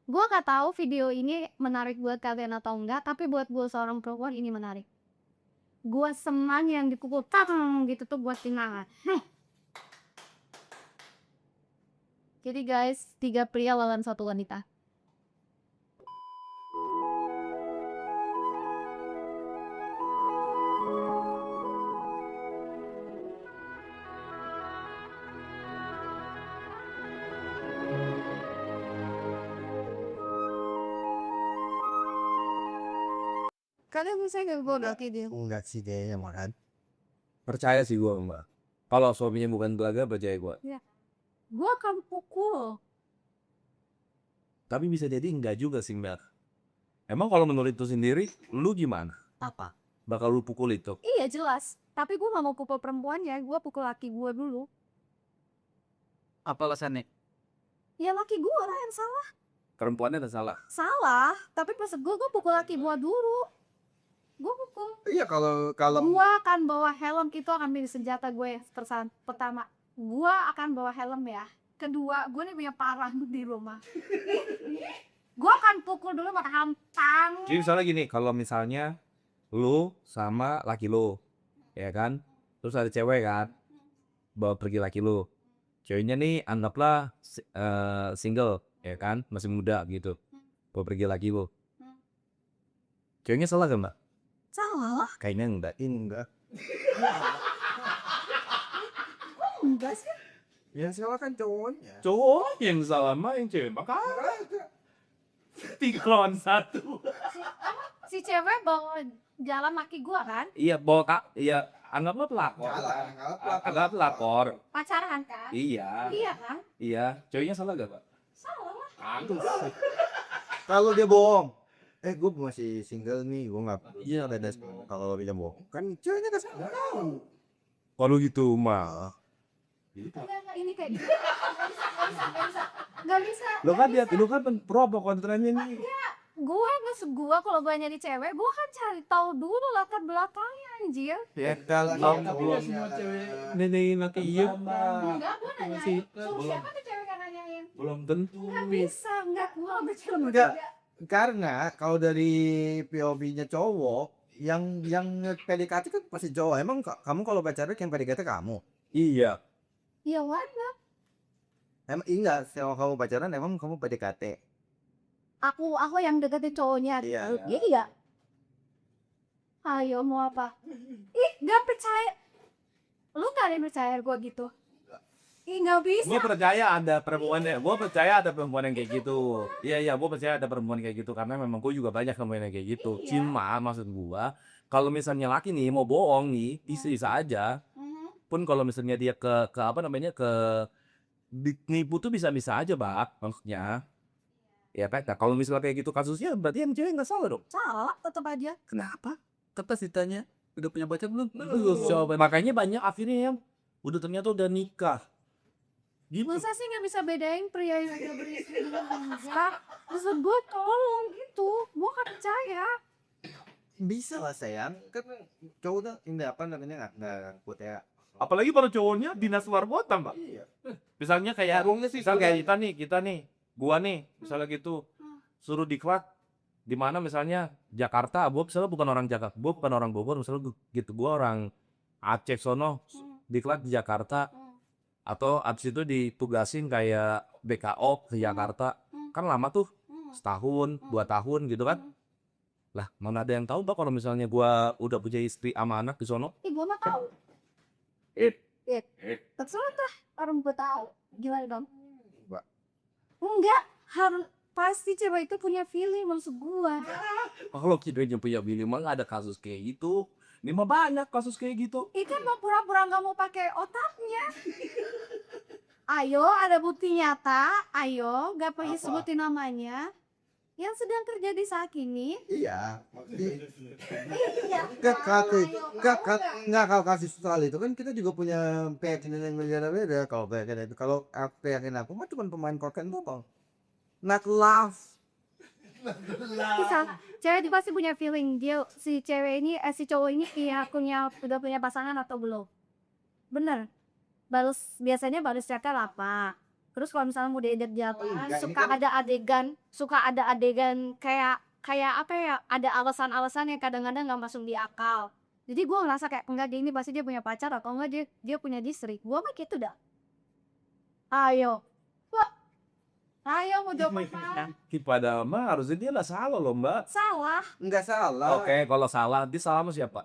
Gua nggak tahu video ini menarik buat kalian atau enggak, tapi buat gue seorang perempuan ini menarik. Gua senang yang dipukul tang gitu tuh buat tunangan. Jadi guys, 3 pria lawan 1 wanita. Kalian bisa nggak gue laki dia? Enggak sih kayaknya makan. Percaya sih gua mbak. Kalau suaminya bukan belaga percaya gua. Ya. Gua akan pukul. Tapi bisa jadi enggak juga sih mbak. Emang kalau menurut itu sendiri, lu gimana? Apa? Bakal lu pukul itu? Iya jelas. Tapi gue nggak mau pukul perempuannya, gue pukul laki gue dulu. Apa alasannya? Ya laki gue lah yang salah. Perempuannya ada salah. Salah. Tapi pas gue pukul laki gue dulu. Gue pukul. Iya kalau Gue akan bawa helm, itu akan menjadi senjata gue pertama. Gue akan bawa helm ya. Kedua, gue nih punya parang di rumah. Gue akan pukul dulu pakai hampang. Jadi misalnya gini, kalau misalnya lu sama laki lu, ya kan? Terus ada cewek kan, bawa pergi laki lu. Ceweknya nih anggaplah single, ya kan? Masih muda gitu. Bawa pergi laki lu. Ceweknya salah kan mbak? Salah. Kayaknya enggak. enggak. Enggak sih. Ya silakan cowoknya. Cowok yang salah mah yang cewek bakal 3 lawan 1. Si cewek bawa jalan laki gue kan. Iya, bawa kak. Iya, anggaplah pelakor. Anggap pelakor. Pacaran kan. Iya. Iya kan. Iya. Ceweknya salah gak pak? Salah lah. Kalau dia bohong, gue masih single nih, gue nggak. Iya. Ada kalau dia bohong, kan ceweknya nggak tahu. Kalau gitu mah. Enggak, ini kayak gitu. Nggak bisa. Lu kan pro apa kontranya nih? Gue kalau gue nyari cewek, gue kan cari tahu dulu latar belakangnya anjir. Ya kalau Belum semua cewek nenengin laki iya. Enggak, gue nanyain. Suruh siapa tuh cewek yang nanyain? Belum tentu. Nggak bisa, enggak. Gue udah cewek. enggak, karena kalau dari POV-nya cowok, yang PDKT kan pasti cowok. Emang kamu kalau pacaran yang PDKT kamu? Iya. Ya warna. Emang enggak, kalau kamu pacaran emang kamu PDKT. Aku yang deketin cowoknya. Iya. Iya. Ayo mau apa? Ih, nggak percaya. Lu nggak ada yang percaya gue gitu? Ih, nggak bisa. Gue percaya ada perempuan yang kayak gitu. Iya, gue percaya ada perempuan kayak gitu karena memang gue juga banyak temen yang kayak gitu. Iya. Cuma maksud gue, kalau misalnya laki nih mau bohong nih, bisa aja. Pun kalau misalnya dia ke apa namanya ke nipu tuh bisa aja bak maksudnya. Ya kan, nah, kalau misalnya kayak gitu kasusnya berarti yang cewek nggak salah dong. Salah, tetap aja. Kenapa? Pas ditanya udah punya pacar belum? Coba. Makanya banyak akhirnya yang udah ternyata udah nikah. Gitu. Masa sih nggak bisa bedain pria yang udah beristri dengan enggak? Maksud gue tolong gitu, gue kan percaya. Bisa lah sayang, kan cowok tuh ini apa namanya nggak kuat ya. Apalagi para cowoknya dinas luar kota, Mbak. Iya. Misalnya kayak kayak kita nih, gua nih, misalnya gitu. Suruh diklat di mana misalnya Jakarta, gua misalnya bukan orang Jakarta, gua bukan orang Bogor, misalnya gitu. Gua orang Aceh sono, diklat di Jakarta atau abis itu ditugasin kayak BKO ke Jakarta. Kan lama tuh, setahun, 2 tahun gitu kan. Lah, mana ada yang tahu Mbak kalau misalnya gua udah punya istri sama anak di sono? Ih, gue mah tahu. Terserah dah, orang gue tahu. Gimana dong? Mbak. Enggak, harus pasti cewek itu punya feeling maksud gue. Kalau kita punya bini mah nggak ada kasus kayak gitu. Ini mah banyak kasus kayak gitu. Ikan mau pura-pura nggak mau pakai otaknya. Ayo, ada bukti nyata. Ayo, gak perlu sebutin namanya. Yang sedang terjadi saat ini. Iya. Iya. Nggak kalau kasus soal itu kan kita juga punya keyakinan yang berbeda-beda. Kalau keyakinan itu, kalau keyakinan aku mah cuma pemain konten doang. Not love. Bisa. Cewek itu pasti punya feeling dia si cowok ini udah punya pasangan atau belum. Bener. Biasanya baru chatnya apa? Terus kalau misalnya mau diedit jalan, enggak, ini suka kan- ada adegan kayak apa ya, ada alasan-alasan yang kadang-kadang nggak masuk di akal. Jadi gue ngerasa kayak enggak, dia ini pasti dia punya pacar atau enggak dia punya istri. Gue mah gitu dah. Ayo, wah, ayo mau jawab apa? Pada mah harusnya dia lah salah loh mbak. Salah. Enggak salah. Oke, kalau salah, dia salah sama siapa?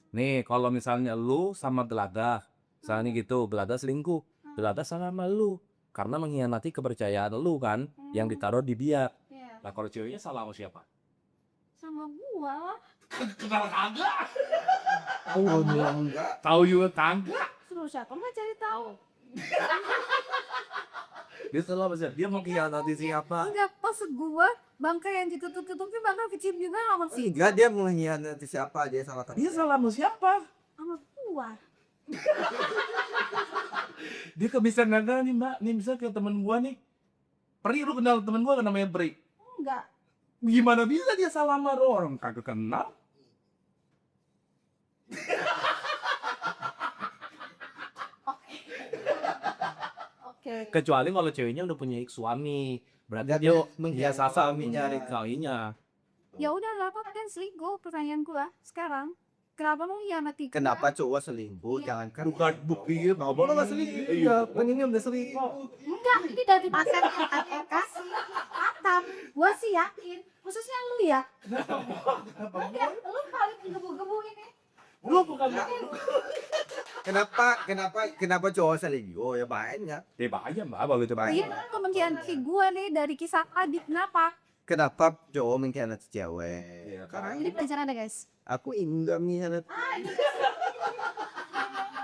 Nih, kalau misalnya lu sama Gelada, misalnya gitu, Gelada selingkuh, Gelada salah sama lu, karena mengkhianati kepercayaan lu kan, yang ditaruh di dia. Iya. Nah, kalau ceweknya salah sama siapa? Sama gua lah. Kenal kagak? Oh, enggak. Tahu juga kagak? Suruh siapa nggak cari tahu? Dia salah sama siapa? Dia mengkhianati siapa? Enggak, maksud gua bangkai yang ditutup-tutupin bakal kecil juga sama si Enggak, dia mengkhianati siapa, dia salah Dia salah sama siapa? sama gua. Dia kebiasaan nada nih mbak, nih misalnya kayak temen gua nih. Pri, lu kenal temen gua kan namanya Pri? Enggak. Gimana bisa dia salah sama orang kagak kenal? Oke. Kecuali kalau ceweknya udah punya suami, berarti Dan dia menghianati biasa suaminya. mencari kawinya. Ya udah lah, apa kan selingkuh, pertanyaan gua sekarang. Kenapa mau hianati gua? Kenapa cowok selingkuh? Jangan kan Bukan bukti, nggak boleh nggak selingkuh. Iya, pengennya udah selingkuh. Enggak, ini dari pasar yang kasih katam. Gua sih yakin, khususnya lu ya. Ya, lu paling gebu-gebu ini. Lu bukan Kenapa cowok selingkuh? Ya banyak. tiba aja mbak, kalau itu Baik. Iya kan mengkhianati gua nih dari kisah tadi. Kenapa? Kenapa cowok mengkhianati cewek? Iya, Karena Ini pelajaran ada guys. aku enggak mengkhianati.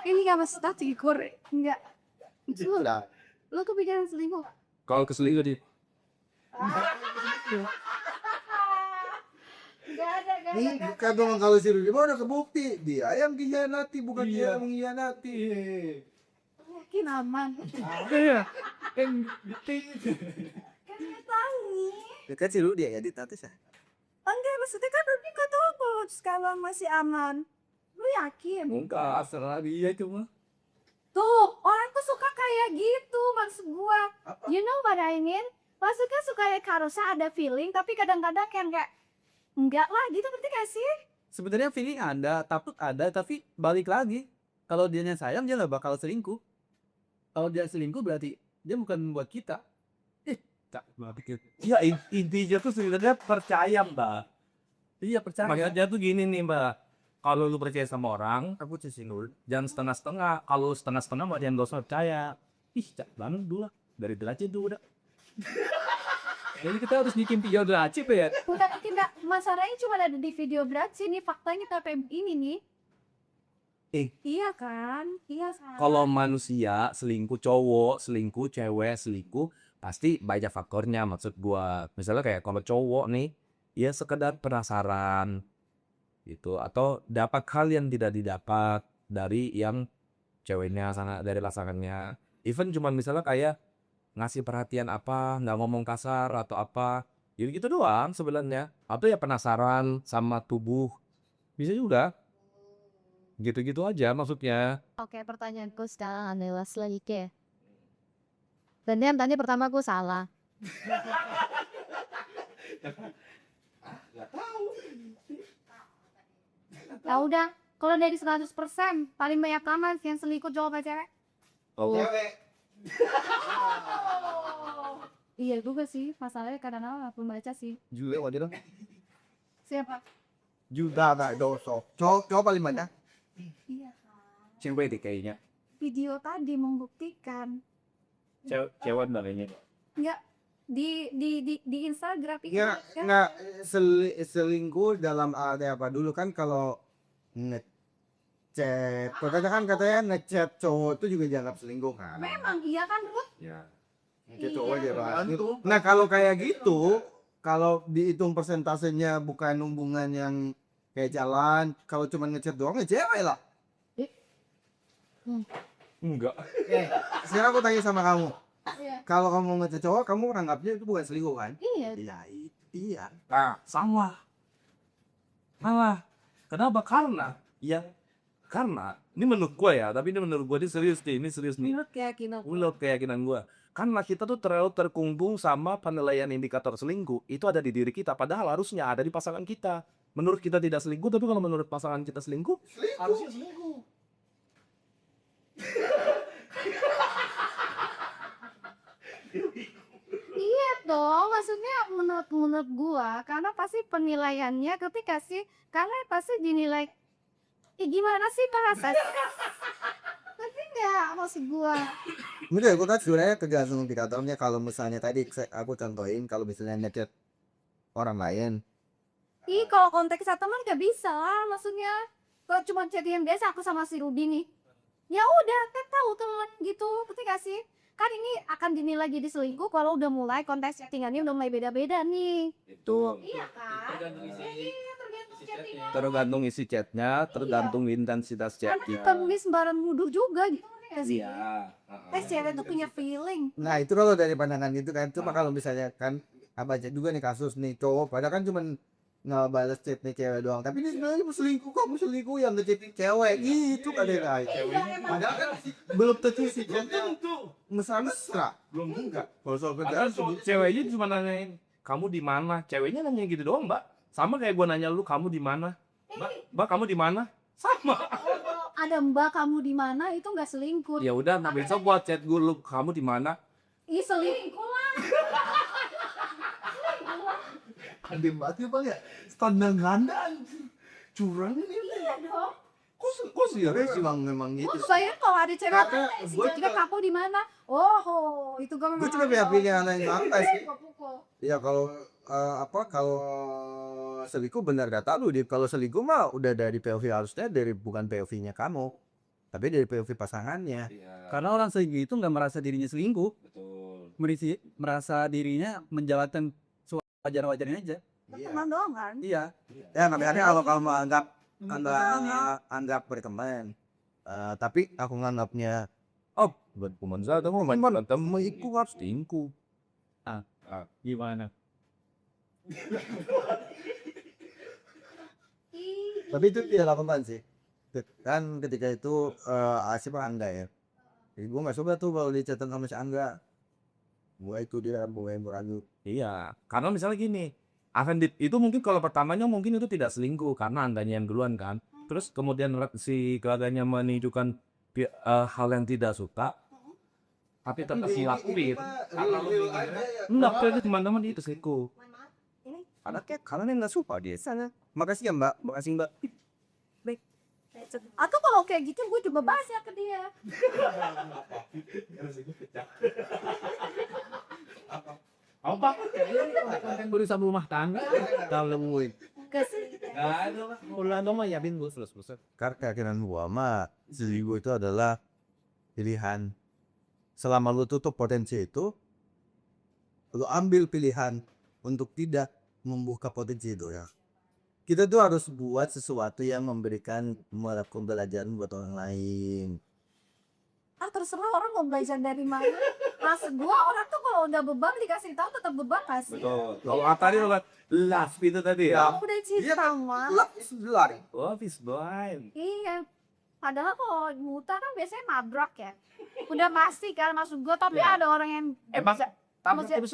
Ini gak masuk tadi korek. Enggak. Sudah. Lu kepikiran selingkuh? Kalau keselingkuh dia. Enggak ada. Nih, kadang kalau si Rudy mah udah kebukti dia yang dikhianati, bukan dia Iya. yang mengkhianati. Yakin aman. Iya. Kan nggak tahu nih. Dekat si Rudy ya, nanti sah. Enggak, maksudnya kan Rudy nggak tahu kalau sekarang masih aman. Lu yakin? Enggak, serah dia itu mah. Tuh, orang tuh suka kayak gitu maksud gua. You know what I mean? Maksudnya suka kayak harusnya ada feeling, tapi kadang-kadang kayak enggak lah gitu, ngerti gak sih? Sebenarnya feeling ada, takut ada, tapi balik lagi. Kalau dia sayang, dia nggak bakal selingkuh. Kalau dia selingkuh berarti dia bukan buat kita. Tak, mbak pikir. Ya intinya tuh sebenarnya percaya mbak. Iya percaya. Maksudnya tuh gini nih mbak. Kalau lu percaya sama orang, Aku sesinggung. jangan setengah-setengah. Kalau lu setengah-setengah mah jangan gak usah percaya. Ih, cak banget dulu lah. Dari derajat tuh udah. Jadi kita harus bikin video dracip ya. Bukan tidak, masalahnya cuma ada di video berat sih, ini faktanya sampai ini nih. Iya kan? Iya kan? Kalau manusia selingkuh cowok, selingkuh cewek, selingkuh pasti banyak faktornya. Maksud gua, misalnya kayak kalau cowok nih, ya sekedar penasaran gitu, atau dapat hal yang tidak didapat dari yang ceweknya sana, dari pasangannya. Even cuma misalnya kayak ngasih perhatian apa, nggak ngomong kasar atau apa, gitu doang sebenarnya. Atau ya penasaran sama tubuh, bisa juga. Gitu-gitu aja maksudnya. Oke, pertanyaanku sekarang adalah selanjutnya. Dan yang tadi pertama gue salah. Ya udah, kalau dari 100% paling banyak kaman yang selingkuh cowok apa cewek? Oh, Iya juga sih, masalahnya kadang-kadang aku baca sih. Juga waktu itu. Siapa? Juga nggak dosa. Cowok paling banyak. Iya. cewek deh kayaknya. Video tadi membuktikan. Cewek kayaknya. Enggak, di Instagram itu Nggak selingkuh dalam arti apa dulu kan kalau ngechat. Katanya ngechat cowok itu juga dianggap selingkuh kan. memang iya kan Ruth? Ya. Ngechat cowok aja Pak. Tentu. Nah kalau kayak gitu, kalau dihitung persentasenya bukan hubungan yang kayak jalan, kalau cuma ngechat doang ya cewek lah. Enggak. Sekarang aku tanya sama kamu, Iya. kalau kamu ngechat cowok, kamu anggapnya itu bukan selingkuh kan? Iya. Iya. Nah, salah. Salah. Kenapa? Karena ya Karena ini menurut gue ya, tapi ini menurut gue ini serius nih. Menurut keyakinan. Menurut keyakinan gue, karena kita tuh terlalu terkungkung sama penilaian indikator selingkuh itu ada di diri kita, padahal harusnya ada di pasangan kita. Menurut kita tidak selingkuh, tapi kalau menurut pasangan kita selingkuh, harusnya selingkuh. Iya dong, maksudnya menurut gua, karena pasti penilaiannya ketika sih, karena pasti dinilai, gimana sih bahasa? Ngerti nggak maksud gua? Menurut aku kan sebenarnya tergantung indikatornya. Kalau misalnya tadi aku contohin, kalau misalnya ngechat orang lain, Ih, kalau konteksnya teman nggak bisa lah, maksudnya kalau cuma chattingan biasa aku sama si Ruby nih, ya udah kan tahu teman gitu, ketika sih kan ini akan dinilai jadi selingkuh kalau udah mulai konteks chattingannya udah mulai beda-beda nih. Itu Iya kan? Iya, tergantung chattingan. tergantung isi chatnya, tergantung intensitas Karena chatnya. kita nulis sembarang nuduh juga gitu kan sih. Iya. Cewek tuh punya feeling. nah itu kalau dari pandangan itu kan. Cuma kalau misalnya kan apa aja juga nih kasus nih cowok, padahal kan cuma ngebales chat nih cewek doang, tapi ini sebenarnya kamu selingkuh yang ngechatin cewek gitu kan ya guys. Padahal kan belum tentu si chatnya mesra belum enggak. Kalau soal Padahal kerjaan ceweknya cuma nanyain kamu di mana, ceweknya nanya gitu doang, Mbak. Sama kayak gua nanya lu kamu di mana, Mbak kamu di mana, sama. Kalau ada mbak kamu di mana itu nggak selingkuh. Ya udah, nah besok gua chat gua lu kamu di mana. Ih selingkuh lah. ada banget bang ya, standar ganda curang ini. Iya dong. Kok serius sih bang memang gitu. Saya kalau ada cewek Kata, tanya sih gua juga juga- kamu di mana? Oh, itu gue Gue cuma punya pilihan yang apa sih? Gua pukul. Ya kalau kalau selingkuh benar kata lu, kalau selingkuh mah udah dari POV, harusnya dari bukan POV-nya kamu, tapi dari POV pasangannya. Karena orang selingkuh itu nggak merasa dirinya selingkuh, Betul. merasa dirinya menjalankan wajar-wajarnya aja. Teman doang kan? Iya. Ya makanya kalau kamu anggap berteman, tapi aku nganggapnya Buat teman saya tuh mau teman itu harus selingkuh. Gimana? Ih, tapi itu tidak lakukan sih. Kan ketika itu siapa Angga ya. Jadi gue nggak suka tuh kalau dicatat sama si Angga. Gue itu dia mulai meragu. Iya, karena misalnya gini, Afendit itu mungkin kalau pertamanya mungkin itu tidak selingkuh karena andanya yang duluan kan. Terus kemudian si keluarganya menunjukkan hal yang tidak suka, tapi tetap dilakuin. Enggak, itu teman-teman itu selingkuh. Karena dia nggak suka dia sana. Makasih ya Mbak, makasih Mbak. atau kalau kayak gitu gue coba bahas ya ke dia. Apa? Konten berusaha rumah tangga. Kalau nemuin. Ulang dong mah ya bin bos. Karena keyakinan gua mah selingkuh itu adalah pilihan. Selama lu tutup potensi itu, lu ambil pilihan untuk tidak membuka potensi itu ya. Kita tuh harus buat sesuatu yang memberikan pembelajaran buat orang lain. Ah terserah orang mau belajar dari mana. Maksud gue orang tuh kalau udah beban dikasih tahu tetap beban kasih. Betul. Kalau tadi lo kan love itu tadi ya. Udah cinta mah. Lari. Love is blind. Iya. Padahal kalau buta kan biasanya nabrak ya. Udah pasti kan maksud gue, tapi ada orang yang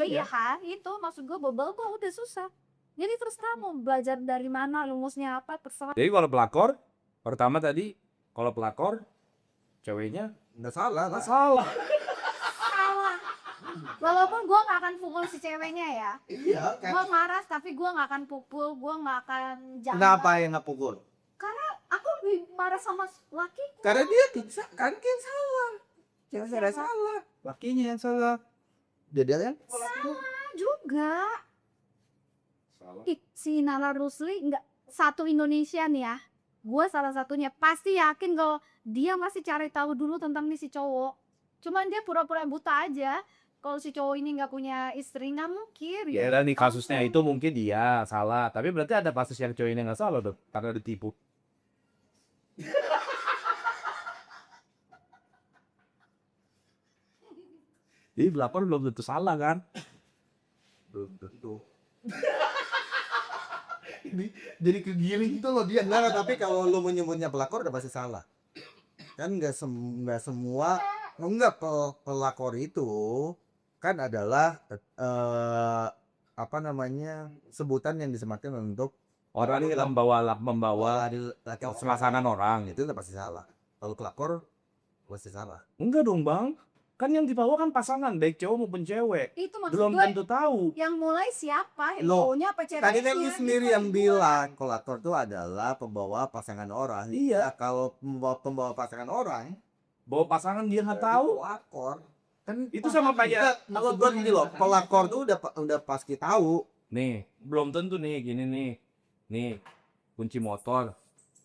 iya kan itu maksud gue bebel kok udah susah. Jadi terus kamu belajar dari mana, rumusnya apa terserah. Jadi kalau pelakor, pertama tadi kalau pelakor ceweknya Nggak salah. nggak salah. Salah. Walaupun gue gak akan pukul si ceweknya ya. Iya. Gue marah tapi gue gak akan pukul, gue gak akan jambak. Kenapa yang nggak pukul? Karena aku lebih marah sama laki. Karena dia tidak kan yang salah. Cewek saya salah. Lakinya yang salah. Jadi kan? Salah juga. Salah. Ih, si Nala Rusli nggak satu Indonesia nih ya. Gue salah satunya pasti yakin kalau dia masih cari tahu dulu tentang nih si cowok. Cuman dia pura-pura buta aja. Kalau si cowok ini nggak punya istri nggak mungkin. Ya udah nih kasusnya itu mungkin dia salah, tapi berarti ada kasus yang ceweknya nggak salah tuh karena ditipu. Jadi pelakor belum tentu salah kan? Belum tentu. jadi kegiling gitu loh dia. Enggak, tapi kalau lu menyebutnya pelakor udah pasti salah. Kan nggak semua, pelakor itu kan adalah apa namanya, sebutan yang disematkan untuk Orang ini membawa laki suasana orang. itu udah pasti salah. Kalau pelakor pasti salah. Enggak dong bang, kan yang dibawa kan pasangan, baik cowok maupun cewek. Itu maksud Belum gue, tentu tahu. yang mulai siapa? Loh, Cowoknya apa Tadi kan lu ceweknya? sendiri Gitu yang bilang pelakor itu adalah pembawa pasangan orang. Iya. Kalau pembawa pasangan orang, Bawa pasangan dia nggak tahu. pelakor. Kan Itu sama kayak kalau gua gini loh, pelakor tuh udah pasti tahu. nih, belum tentu nih gini nih. Nih, kunci motor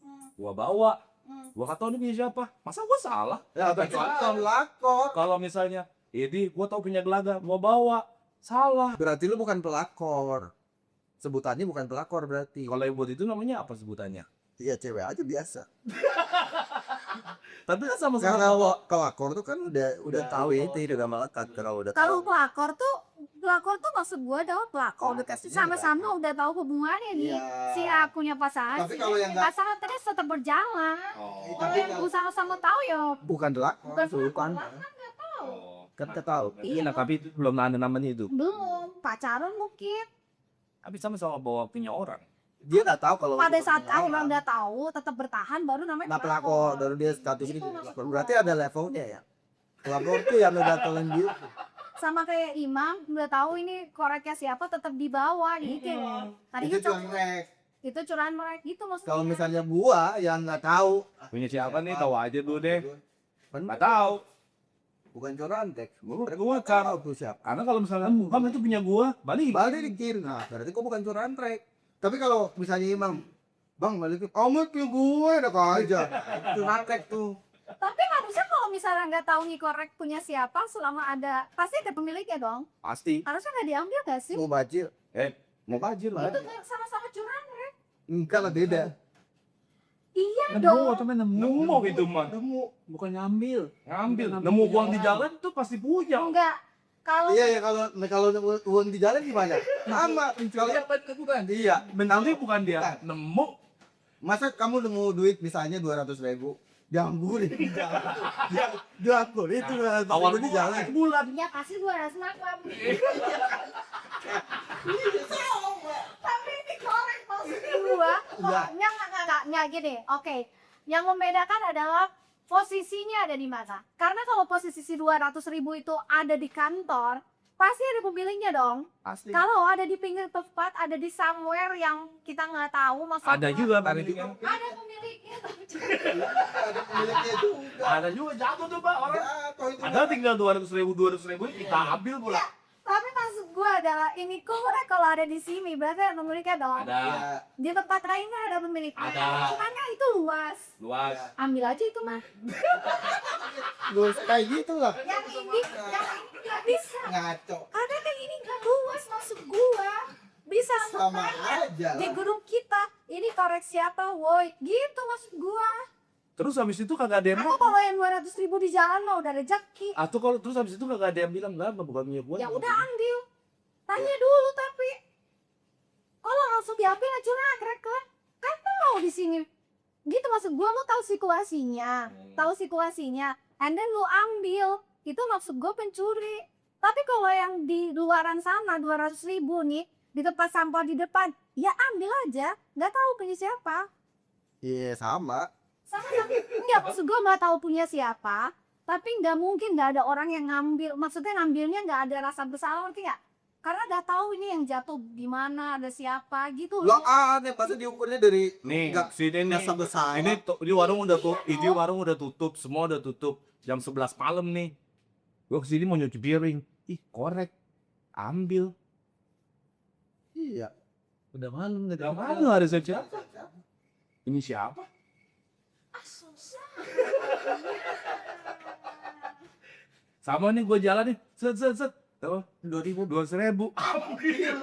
Hmm, gua bawa. hmm. Gua kata ini punya siapa? Masa gua salah? Ya, tapi pelakor. Kalau misalnya, ini gua tahu punya gelaga, gua bawa. Salah. Berarti lu bukan pelakor. Sebutannya bukan pelakor berarti. Kalau yang buat itu namanya apa sebutannya? Iya, cewek aja biasa. Tapi kan sama-sama. Karena pelakor tuh kan udah tahu itu udah melekat kalau udah Kalau tahu. pelakor tuh maksud gue adalah pelakor. Sama-sama udah tahu hubungannya nih. Iya. Si A punya pasangan, Tapi si kalau B yang punya pasangan terus tetap berjalan. Oh. Kalau yang sama-sama tahu ya bukan pelakor, bukan bukan. pelakor, nggak tahu. Kan kita tahu. Iya, nah, tapi itu belum ada namanya itu. Belum pacaran mungkin. Tapi sama-sama bawa punya orang. Dia nggak tahu kalau Pada itu saat punya orang udah tahu tetap bertahan baru namanya Nah, pelakor baru dia statusnya Itu jadi maksud pelakor. gua. Berarti ada levelnya ya. Pelakor tuh yang udah telan gitu. Sama kayak imam udah tahu ini koreknya siapa tetap dibawa gitu. Tadinya Itu cuma rek. itu curahan mereka gitu maksudnya. Kalau misalnya gua yang nggak tahu, Punya siapa nih? Tahu aja dulu deh. kan Nggak tahu. bukan curahan teks. Gua kan. Tahu tuh siapa. Karena kalau misalnya bang itu punya gua, balik. Balikin. Nah, berarti gua bukan curahan trek. Tapi kalau misalnya imam, bang balikin, amat punya gue enak aja. Curahan trek tuh. Tapi harusnya kalau misalnya nggak tahu nih korek punya siapa selama ada pasti ada pemiliknya dong. Pasti. Harusnya nggak diambil gak sih? Mau bajil? Mau bajir lah. Itu kayak sama-sama curahan Rek. Enggak lah, beda. Iya dong. Nemu itu mah. Bukan ngambil. Ngambil. Nemu uang di jalan tuh pasti punya. Enggak. Kalau Iya ya, kalau uang di jalan gimana? Sama. Kalau Bukan. iya, Nanti bukan dia. Nemu. masa kamu nemu duit misalnya 200.000, diambil di jalan. Diambil itu 200.000 di jalan. Bulan. ya pasti gua harus makan. Tapi ini korek maksud gua. Enggak. Enggak gini. Oke. Yang membedakan adalah posisinya ada di mana. Karena kalau posisi 200.000 itu ada di kantor, pasti ada pemiliknya dong. Pasti. Kalau ada di pinggir tempat, ada di somewhere yang kita nggak tahu maksudnya. Ada juga pemiliknya. Ada pemiliknya. Ada pemiliknya juga. Ada juga jatuh tuh pak orang. Jatuh itu. Ada tinggal 200.000 kita ambil pula. Ya, tapi maksud gue adalah ini korek kalau ada di sini berarti ada pemiliknya dong. Ada. Ya, Di tempat lainnya ada pemiliknya. Ada. Cuman kan itu luas. Luas. Ambil aja itu mah. gue kayak gitu lah. Yang ini nggak bisa. Ngaco. Karena kan ini nggak luas maksud gua. Bisa Sama makanya aja di lah. grup kita ini korek siapa, woi, gitu maksud gua. Terus habis itu kagak ada yang Aku kalau yang 200.000 di jalan mah udah rezeki. atau kalau terus habis itu kagak ada yang bilang enggak bukan punya gua. Ya udah ambil. Tanya dulu tapi kalau langsung diambil aja nagrek kan mau di sini. Gitu maksud gua, lu tahu situasinya. Tahu situasinya. And then lu ambil. Itu maksud gua pencuri. Tapi kalau yang di luaran sana 200.000 nih di tempat sampah di depan, ya ambil aja. Nggak tahu punya siapa. Iya, sama. Sama enggak maksud gua nggak tahu punya siapa. Tapi nggak mungkin nggak ada orang yang ngambil. Maksudnya ngambilnya nggak ada rasa bersalah, ngerti nggak? Karena nggak tahu ini yang jatuh di mana, ada siapa gitu. Lo aneh, masa diukurnya dari Nih, Enggak, sini nih. biasa besar. Ini warung udah tutup, ini warung udah tutup, semua udah tutup. Jam 11 malam nih. Gua kesini mau nyuci piring. Ih, korek. Ambil. Iya. Udah malam nggak Gak mau ada siapa. Ini siapa? Sama nih gue jalan nih. Set. Tuh, 2.000. Ambil.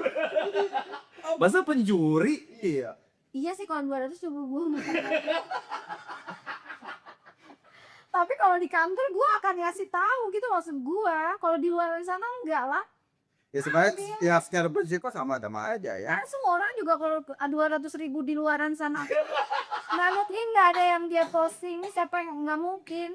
Masa pencuri? Iya. Iya sih kalau 200 coba gua makan. Tapi kalau di kantor gua akan ngasih tahu gitu maksud gua. Kalau di luar sana enggak lah. Ya sebenarnya ya secara berisiko sama-sama aja ya. Kan semua orang juga kalau 200.000 di luaran sana nggak mungkin nggak ada yang dia posting, siapa yang nggak mungkin.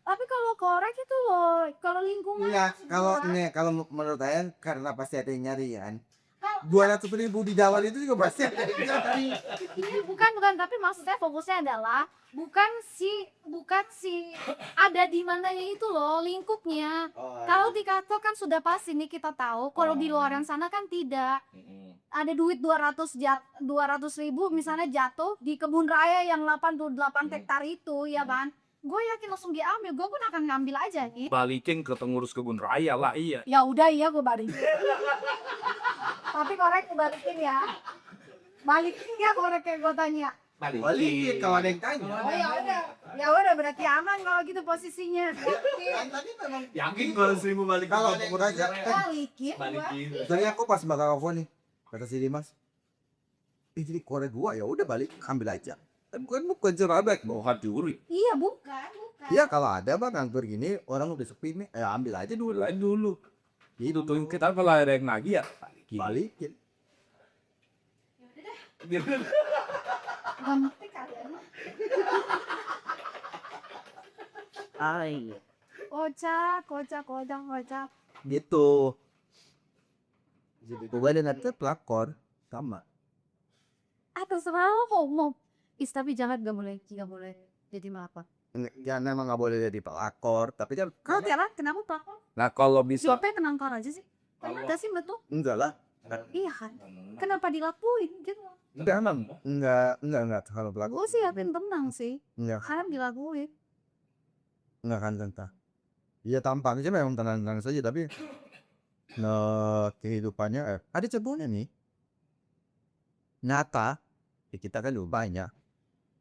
Tapi kalau korek itu loh, kalau lingkungan Enggak, kalau enggak. nih kalau menurut saya karena pasti ada yang nyari kan. Kalau- 200.000 di Jawa itu juga pasti ada yang nyari. Iya, bukan, tapi maksud saya fokusnya adalah bukan si ada di mananya itu loh lingkupnya. Kalau di kantor kan sudah pasti nih kita tahu, kalau di luaran sana kan tidak. Ada duit 200.000 misalnya jatuh di kebun raya yang 88 hektar itu, ya kan? Gue yakin langsung diambil, gue pun akan ngambil aja nih. Balikin ke pengurus kebun raya lah, iya. Ya udah, iya gue balikin. Tapi korek gue balikin ya. Balikin ya korek kayak gue tanya. Balikin kalau ada yang tanya. Oh ya udah berarti aman kalau gitu posisinya. Kan tadi memang Yakin kalau 1.000 balik kalau ada yang aja. Balikin. Tadi aku pas bakal telepon nih, kata si Dimas, ini korek gua ya udah balik ambil aja. Bukan cerabek. mau curi. Iya bukan. Iya kalau ada bang kantor gini orang udah sepi nih, ya ambil aja dulu. Lain dulu. Itu tuh kita kalau ada yang nagih ya balikin. Balikin. Gak ngerti kalian. Kocak. Gitu. Jadi gua dan nanti pelakor sama. Terserah lo mau. Tapi jangan gak boleh jadi apa. Ya memang nggak boleh jadi pelakor, tapi kan Kalau Tiara kenapa pelakor? Nah kalau bisa Siapa yang kenangkar aja sih? Kan ada sih betul. enggak lah. Iya kan. Kenapa dilakuin gitu? Enggak emang enggak kalau pelakor. Gue sih yakin tenang sih. Enggak Karena dilakuin. kan tentang. Iya tampaknya sih memang tenang-tenang saja tapi kehidupannya ada cebunya nih. Nyata ya kita kan juga banyak.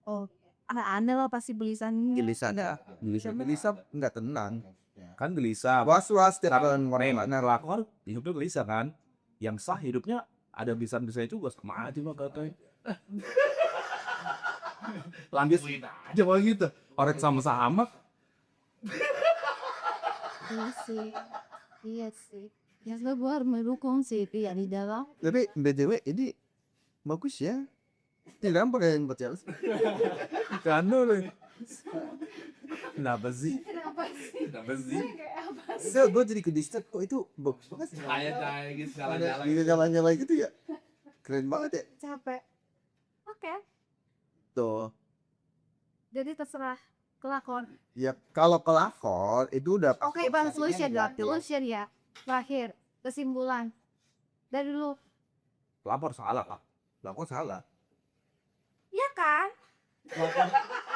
Oh, aneh lah pasti belisan. Gelisahnya gelisah enggak tenang. kan gelisah. Was-was tiap Tapi orang nah lakor hidupnya gelisah kan. Yang sah hidupnya ada bisa-bisa juga sama aja mah katanya. Lanjutin aja mah gitu. Orang sama-sama. Iya sih. Ya gue harus mendukung sih ya di dalam. Tapi BTW ini bagus ya. Tidak pakai yang baca. Kan loh. Kenapa sih? Kenapa sih? Saya gue jadi kedistek kok itu bagus banget sih. Kayak gitu Jalan-jalan gitu ya. Keren banget ya. Capek. Oke. Tuh. Jadi terserah kelakon. Ya kalau kelakor itu udah Oke, bang, solution ya. Terakhir, kesimpulan. Dari dulu. Lapor salah kak. Pelakor salah. Iya kan?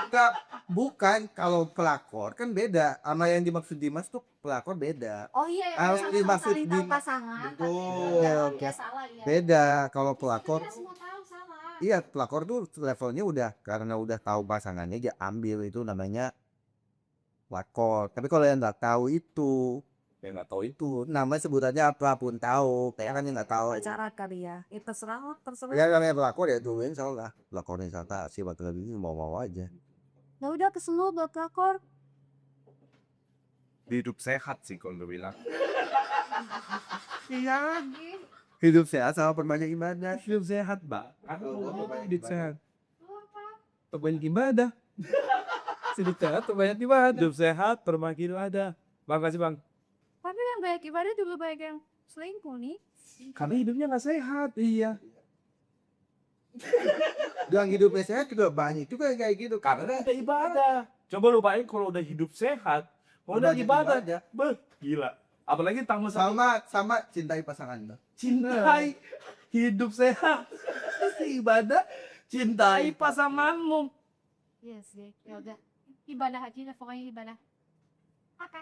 Enggak, bukan kalau pelakor kan beda sama yang dimaksud Dimas tuh pelakor beda. Oh iya, Harus dimaksud saling tahu pasangan. Betul. Iya, salah ya. Beda kalau pelakor. Kita semua tahu salah. Iya, pelakor tuh levelnya udah karena udah tahu pasangannya dia ambil itu namanya pelakor. Tapi kalau yang nggak tahu itu Ya nggak tahu itu. nama sebutannya apapun tahu, kayak kan yang nggak tahu. Pacaran kali ya. Itu terserah lo, terserah. Ya namanya pelakor ya dulu yang salah. Pelakornya salah sih bakal lebih mau aja. Ya udah ke semua buat pelakor. Hidup sehat sih kalau gue bilang. Iya. Hidup sehat sama perbanyak ibadah. Hidup sehat, Mbak. Hidup sehat. Perbanyak ibadah. Hidup sehat, perbanyak ibadah. Hidup sehat, perbanyak ibadah. Bang, kasih bang. Tapi yang banyak ibadah juga banyak yang selingkuh nih. Karena hidupnya nggak sehat, iya. Yang hidupnya sehat juga banyak juga kayak gitu. Karena ada ibadah. Coba lupain kalau udah hidup sehat, kalau udah Banyak ibadah, ibadah. beh, gila. Apalagi tambah sama sama cintai pasangan lo. cintai hidup sehat, terus ibadah, cintai pasanganmu. Iya sih, ya udah. Ibadah aja lah, pokoknya ibadah. Oke.